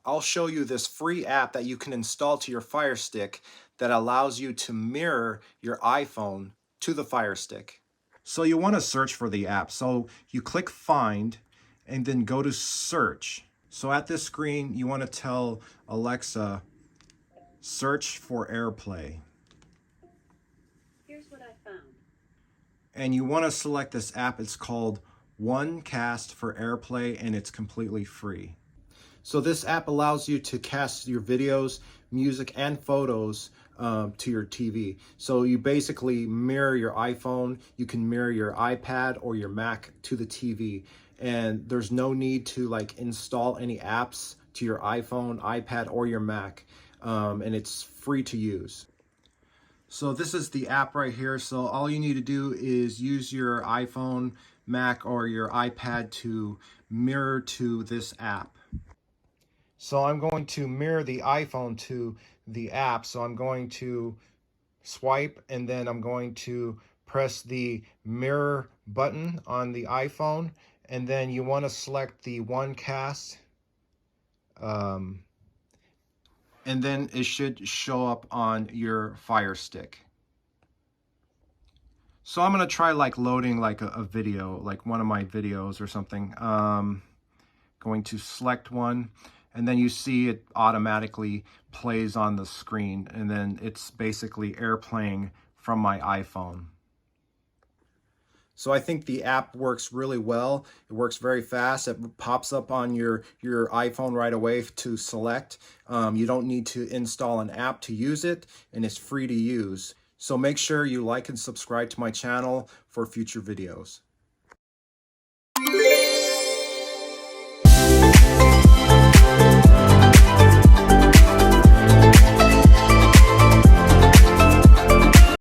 I'll show you this free app that you can install to your Fire Stick that allows you to mirror your iPhone to the Fire Stick. So you want to search for the app. So you click Find and then go to Search. So at this screen, you want to tell Alexa, search for AirPlay. Here's what I found. And you want to select this app. It's called OneCast for AirPlay and it's completely free. So this app allows you to cast your videos, music, and photos to your TV. So you basically mirror your iPhone, you can mirror your iPad or your Mac to the TV. And there's no need to like install any apps to your iPhone, iPad, or your Mac. And it's free to use. So this is the app right here. So all you need to do is use your iPhone, Mac, or your iPad to mirror to this app. So I'm going to mirror the iPhone to the app. So I'm going to swipe and then I'm going to press the mirror button on the iPhone. And then you want to select the OneCast. And then it should show up on your Fire Stick. So I'm going to try like loading like a video, like one of my videos or something. Going to select one. And then you see it automatically plays on the screen. And then it's basically airplaying from my iPhone. So I think the app works really well. It works very fast. It pops up on your iPhone right away to select. You don't need to install an app to use it, and it's free to use. So make sure you like and subscribe to my channel for future videos.